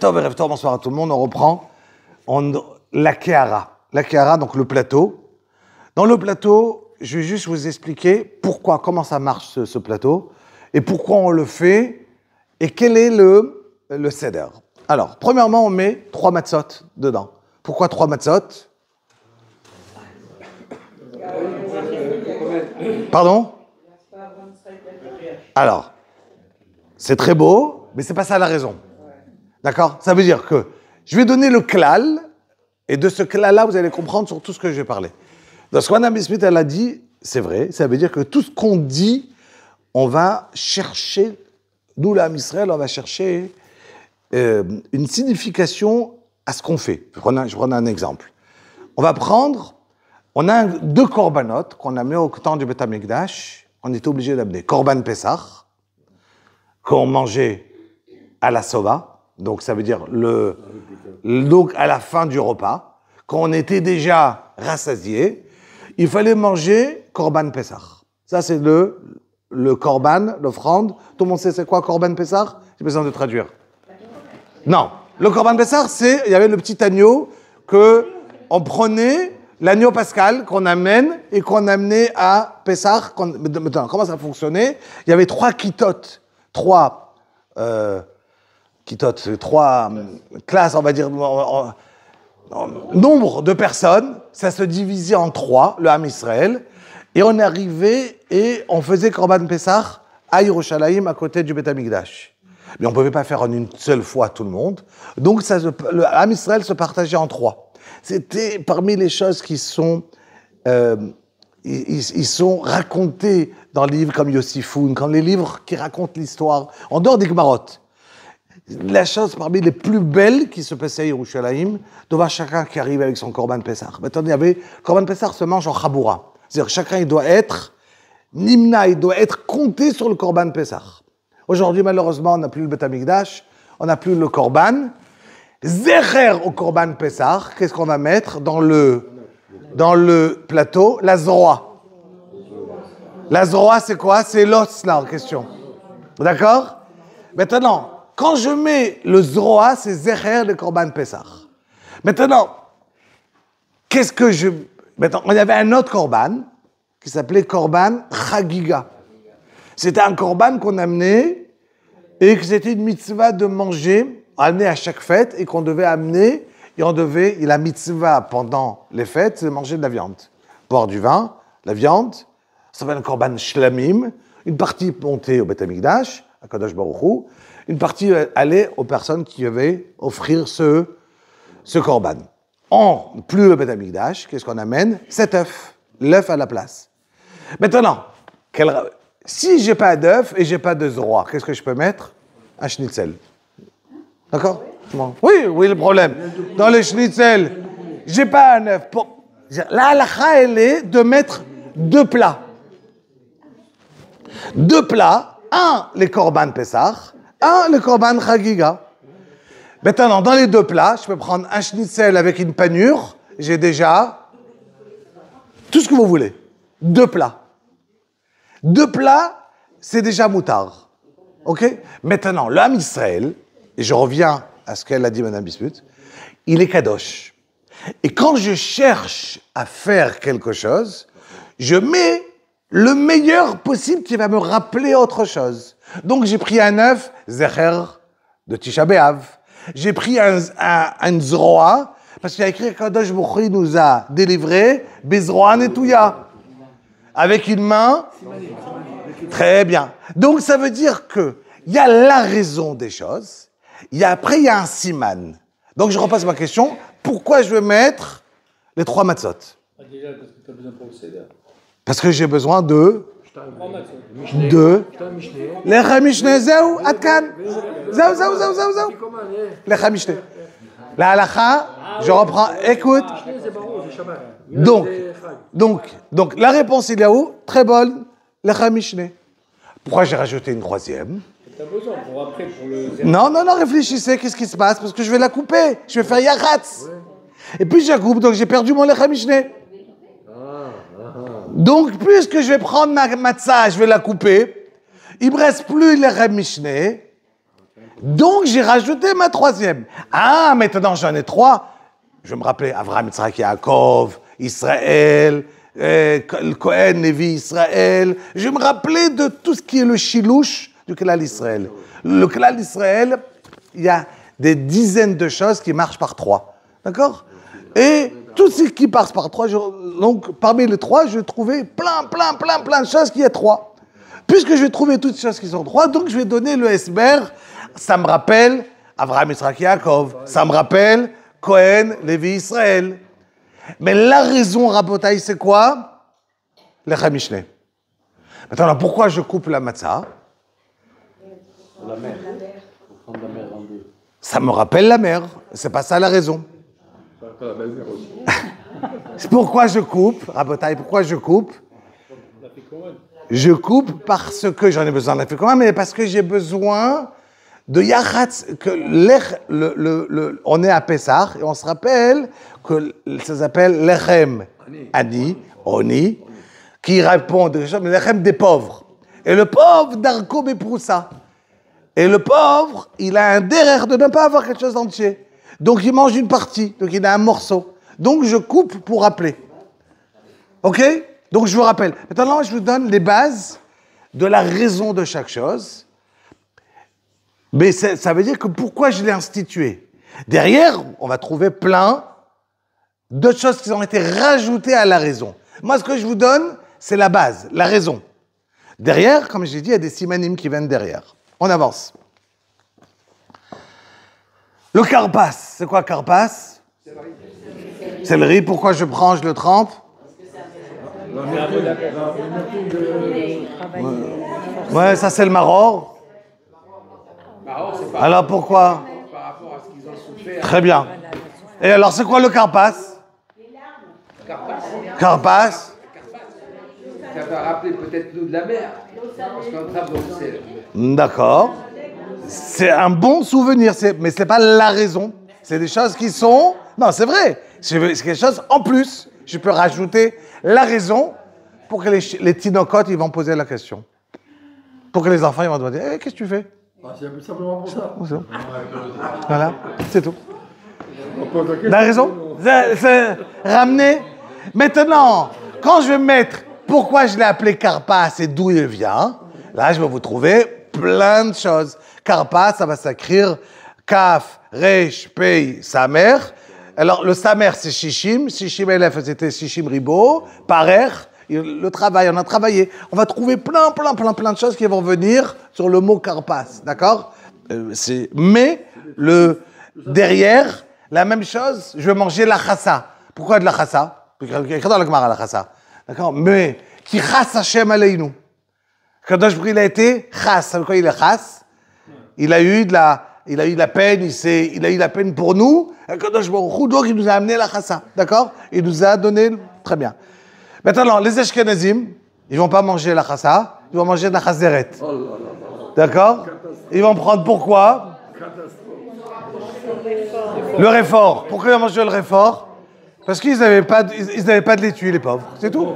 Erev Tov, bonsoir à tout le monde. On reprend la Kehara. La Kehara, donc le plateau. Dans le plateau, je vais juste vous expliquer pourquoi, comment ça marche ce plateau, et pourquoi on le fait, et quel est le seder. Alors, premièrement, on met 3 matzot dedans. Pourquoi 3 matzot? Pardon? Alors, c'est très beau, mais c'est pas ça la raison. D'accord? Ça veut dire que je vais donner le klal, et de ce klal-là, vous allez comprendre sur tout ce que je vais parler. Donc, ce que Mme Smith, elle a dit, c'est vrai, ça veut dire que tout ce qu'on dit, on va chercher, nous, l'âme Israël, on va chercher une signification à ce qu'on fait. Je prends un exemple. On a 2 korbanot qu'on a mis au temps du Beth Amikdash, on était obligé d'amener Korban Pessah, qu'on mangeait à la sova, donc ça veut dire donc à la fin du repas, quand on était déjà rassasié, il fallait manger Korban Pessah. Ça c'est le Korban, l'offrande. Tout le monde sait c'est quoi Korban Pessah? J'ai besoin de traduire. Non, le Korban Pessah, il y avait le petit agneau qu'on prenait, l'agneau pascal qu'on amène et qu'on amenait à Pessah. Comment ça fonctionnait? Il y avait 3 kitotes, 3 classes, on va dire, nombre de personnes, ça se divisait en 3, le Ham Israël, et on arrivait et on faisait Korban Pessah à Yerushalayim, à côté du Beth Amikdash. Mais on ne pouvait pas faire en une seule fois tout le monde, donc le Ham Israël se partageait en 3. C'était parmi les choses qui sont, ils sont racontées dans les livres comme Yossifoun, comme les livres qui racontent l'histoire, en dehors des Gemarot. La chose parmi les plus belles qui se passait à Yerushalayim, de voir chacun qui arrive avec son Korban Pessah. Maintenant, Korban Pessah se mange en Chaboura. C'est-à-dire chacun, il doit être Nimna, il doit être compté sur le Korban Pessah. Aujourd'hui, malheureusement, on n'a plus le Beth Amikdash, on n'a plus le Korban. Zecher au Korban Pessah, qu'est-ce qu'on va mettre dans le plateau? La Zroa. La Zroa, c'est quoi? C'est l'os, là, en question. D'accord? Maintenant, quand je mets le Zroa, c'est Zecher le Korban Pessah. Maintenant, Maintenant, il y avait un autre Korban qui s'appelait Korban Chagiga. C'était un Korban qu'on amenait et que c'était une mitzvah de manger, amener à chaque fête et qu'on devait amener, et la mitzvah pendant les fêtes, c'est de manger de la viande. Boire du vin, la viande, ça s'appelle un Korban Shlamim, une partie montée au Beth Amikdash, à Kadosh Baruch Hu, une partie allait aux personnes qui devaient offrir ce Korban. Plus le Beth Amikdash, qu'est-ce qu'on amène? 7 œufs, l'œuf à la place. Maintenant, si j'ai pas d'œuf et j'ai pas de zroa, qu'est-ce que je peux mettre? Un schnitzel. D'accord? Oui, le problème. Dans le schnitzel, j'ai pas un œuf. La halakha, elle est de mettre 2 plats. 2 plats, un, les Korban Pessah, un, le Korban Chagiga. Maintenant, dans les 2 plats, je peux prendre un schnitzel avec une panure, j'ai déjà tout ce que vous voulez. 2 plats. 2 plats, c'est déjà moutard. OK? Maintenant, l'âme Israël, et je reviens à ce qu'elle a dit, Mme Bismuth, il est kadosh. Et quand je cherche à faire quelque chose, je mets le meilleur possible qui va me rappeler autre chose. Donc, j'ai pris un œuf, Zecher, de Tisha B'Av. J'ai pris un Zroa, parce qu'il y a écrit Kadosh Baruch Hu nous a délivré, Bezroa Netouya. Avec une main. Très bien. Donc, ça veut dire qu'il y a la raison des choses. Après, il y a un siman. Donc, je repasse ma question. Pourquoi je veux mettre les 3 matzot? Déjà, parce que tu as besoin pour le seder. Parce que j'ai besoin de... Lechem Mishneh, zéou, Adkan. Zéou. Lechem Mishneh. La halakha, je reprends. Écoute. Donc, la réponse, il y a où? Très bonne. Lechem Mishneh. Pourquoi j'ai rajouté une 3e? Tu as besoin pour après, pour le... Non, réfléchissez, qu'est-ce qui se passe? Parce que je vais la couper, je vais faire Yaratz. Et puis je la coupe, donc j'ai perdu mon Lechem Mishneh. Donc, puisque je vais prendre ma matzah, je vais la couper, il ne me reste plus Lechem Mishneh, Donc, j'ai rajouté ma troisième. Ah, maintenant, j'en ai trois. Je vais me rappeler Avraham, Yitzhak, Yaakov, Israël, Cohen, Lévi, Israël. Je vais me rappeler de tout ce qui est le chilouche du Klal Israël. Le Klal Israël, il y a des dizaines de choses qui marchent par trois. D'accord? Et tout ce qui passe par trois, donc parmi les trois, je vais trouver plein de choses qui est trois. Puisque je vais trouver toutes les choses qui sont trois, donc je vais donner le esber. Ça me rappelle Avraham, Yitzhak, Yaakov. Ça me rappelle Cohen, Lévi, Israël. Mais la raison, Rabotai, c'est quoi? Lechem Mishneh. Maintenant, pourquoi je coupe la matzah? La mer. Faut prendre la mer en deux. Ça me rappelle la mer. C'est pas ça la raison. Pas la belle-mère aussi. C'est pourquoi je coupe, Rabotai, pourquoi je coupe? Je coupe parce que j'en ai besoin de la fille mais parce que j'ai besoin de Yachatz, que on est à Pessah, et on se rappelle que ça s'appelle Lechem Ani, Oni, qui répond de Lechem des pauvres. Et le pauvre, Darko Beproussa. Et le pauvre, il a un derrière de ne pas avoir quelque chose d'entier. Donc il mange une partie, donc il a un morceau. Donc je coupe pour rappeler. Ok? Donc je vous rappelle. Maintenant, je vous donne les bases de la raison de chaque chose. Mais ça veut dire que pourquoi je l'ai institué? Derrière, on va trouver plein d'autres choses qui ont été rajoutées à la raison. Moi, ce que je vous donne, c'est la base, la raison. Derrière, comme j'ai dit, il y a des simanim qui viennent derrière. On avance. Le karpas, c'est quoi karpas? C'est le riz. Pourquoi je prends, je le trempe? Ouais, ça c'est le maror. Alors pourquoi? Par rapport à ce qu'ils ont souffert. Très bien. Et alors c'est quoi le karpas? Karpas. Ça va rappeler peut-être l'eau de la mer. Parce qu'on trappe dans le sel. D'accord. C'est un bon souvenir, mais ce n'est pas la raison. C'est des choses qui sont... Non, c'est vrai. C'est quelque chose en plus. Je peux rajouter la raison pour que les tinocotes, ils vont poser la question. Pour que les enfants, ils vont demander, qu'est-ce que tu fais? C'est simplement pour ça. Voilà, c'est tout. La raison, c'est ramener. Maintenant, quand je vais mettre pourquoi je l'ai appelé Karpas et d'où il vient, là, je vais vous trouver plein de choses. Karpas, ça va s'écrire Kaf, Resh, Pei, Samer. Alors, le Samer, c'est Shishim. Shishim Elef, c'était Shishim Ribo. Parer, le travail, on a travaillé. On va trouver plein de choses qui vont venir sur le mot Karpas, d'accord? Mais, derrière, la même chose, je vais manger la chassa. Pourquoi de la chassa? Il y a écrit dans la Gemara, la chassa. D'accord? Mais, qui chasse Hashem aleinu. Kadosh Baruch il a été chas. Ça veut dire quoi, il est chas? Il a eu la peine, il a eu la peine pour nous. Kadosh Baruch donc il nous a amené la chassa. D'accord? Il nous a donné, très bien. Maintenant, les Ashkenazim, ils vont pas manger la chassa, ils vont manger de la chazeret. D'accord? Ils vont prendre pourquoi? Le réfort. Pourquoi ils vont manger le réfort? Parce qu'ils n'avaient pas de laitue, les pauvres. C'est tout.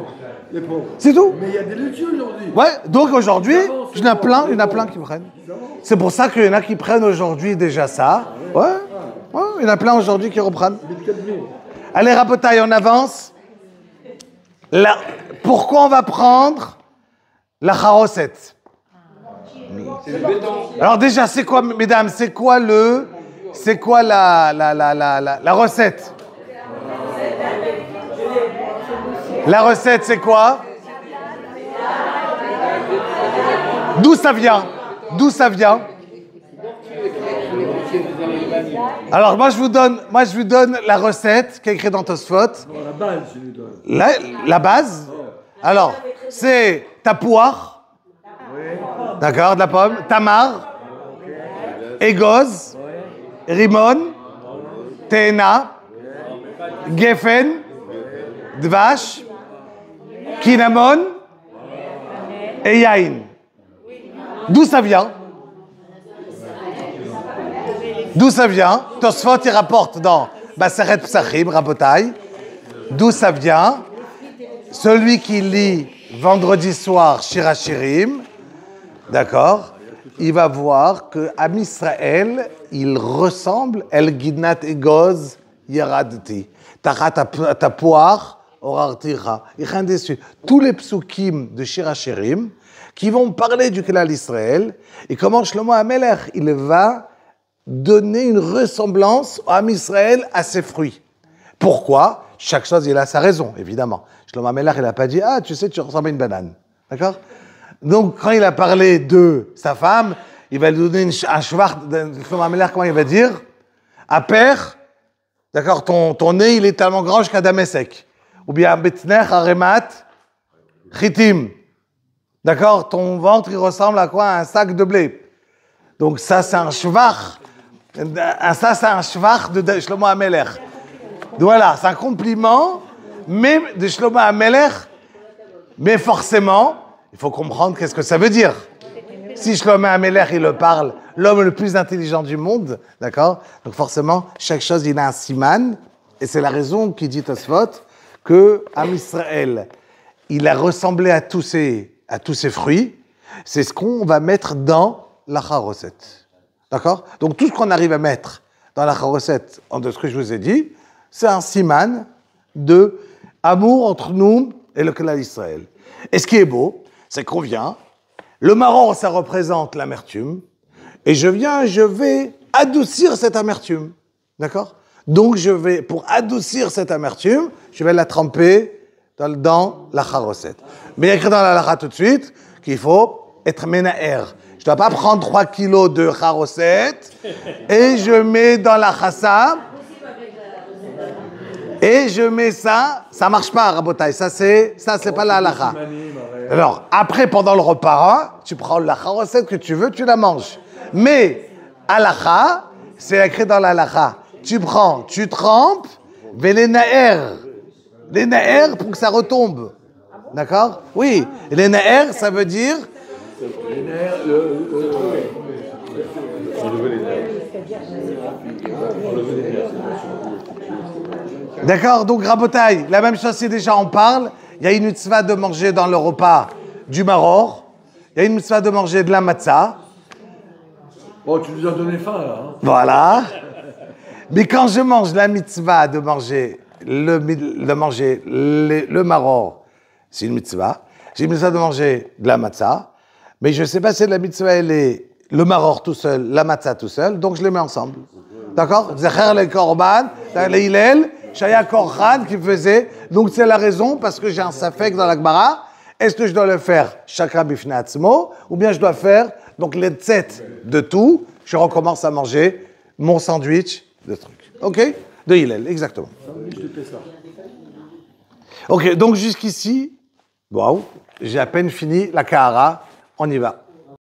Les pauvres. C'est tout. Mais il y a des laitues aujourd'hui. Ouais, donc aujourd'hui, il y en a plein qui prennent. C'est pour ça qu'il y en a qui prennent aujourd'hui déjà ça. Ouais, il y en a plein aujourd'hui qui reprennent. Allez, Rabotaille, on avance. Pourquoi on va prendre la charoset? C'est le béton. Alors déjà, c'est quoi, mesdames, c'est quoi la recette? La recette, c'est quoi? D'où ça vient? Alors, moi, je vous donne la recette qui est écrite dans Tosfot. La base, je lui donne. La base? Alors, c'est ta poire. D'accord, de la pomme. Tamar. Égoz. Rimon. Téna. Geffen. Dvash. Kinamon. Et Yain. D'où ça vient? Tosfot, il rapporte dans Baseret Psachim, Rabotai. D'où ça vient? Celui qui lit vendredi soir Shirachirim, d'accord? il va voir qu'Am Israël, il ressemble El Gidnat Egoz Yeradti. Ta poire orartira. Il rien déçu. Tous les psukim de Shir HaShirim qui vont parler du Klal Israël et comment Shlomo HaMelech, il va donner une ressemblance à Am Israël à ses fruits. Pourquoi? Chaque chose, il a sa raison, évidemment. Shlomo HaMelech, il n'a pas dit « Ah, tu sais, tu ressembles à une banane. » D'accord? Donc, quand il a parlé de sa femme, il va lui donner un shvach, Shlomo HaMelech, comment il va dire? À père, d'accord, ton nez, il est tellement grand jusqu'à Damesek. Ou bien, Betnech, Aremat, Chitim. D'accord, ton ventre, il ressemble à quoi? À un sac de blé. Donc, ça, c'est un shvach. Ça, c'est un shvach de Shlomo HaMelech. Donc, voilà, c'est un compliment, même de Shlomo HaMelech, mais forcément, il faut comprendre qu'est-ce que ça veut dire. Si Shlomo HaMelech, il le parle, l'homme le plus intelligent du monde, d'accord? Donc forcément, chaque chose, il a un siman, et c'est la raison qui dit Tosfot que Am Israël, il a ressemblé à tous ses fruits. C'est ce qu'on va mettre dans la charoset. D'accord? Donc tout ce qu'on arrive à mettre dans la charoset, de ce que je vous ai dit, c'est un siman de amour entre nous et le Klal Israël. Et ce qui est beau, c'est qu'on vient, le marron, ça représente l'amertume, et je vais adoucir cette amertume. D'accord? Donc, pour adoucir cette amertume, je vais la tremper dans la charoset. Mais il y a écrit dans la lacha tout de suite qu'il faut être menaher. Je ne dois pas prendre 3 kilos de charoset et je mets dans la chassa et je mets ça ne marche pas, Rabotai. Ça, c'est pas la halacha. Alors, après, pendant le repas, tu prends la charoset que tu veux, tu la manges. Mais, halacha, c'est écrit dans la halacha. Tu prends, tu trempes, mais les naer pour que ça retombe. D'accord? Oui. Et les naer, ça veut dire... D'accord? Donc, Rabotai, la même chose si déjà on parle, il y a une mitzvah de manger dans le repas du maror, il y a une mitzvah de manger de la matzah. Bon, tu nous as donné faim, là. Hein. Voilà. Mais quand je mange la mitzvah de manger le maror, c'est une mitzvah. J'ai une mitzvah de manger de la matzah, mais je ne sais pas si la mitzvah, elle est le maror tout seul, la matzah tout seul, donc je les mets ensemble. D'accord? Zecher le korban, le Hillel, Shaya Korchan qui faisait. Donc c'est la raison, parce que j'ai un safek dans la Gemara. Est-ce que je dois le faire chacun bifnei atzmo, ou bien je dois faire donc les tset de tout, je recommence à manger mon sandwich de trucs. Ok? De Hillel, exactement. Ok, donc jusqu'ici, waouh, j'ai à peine fini la Kahara, on y va.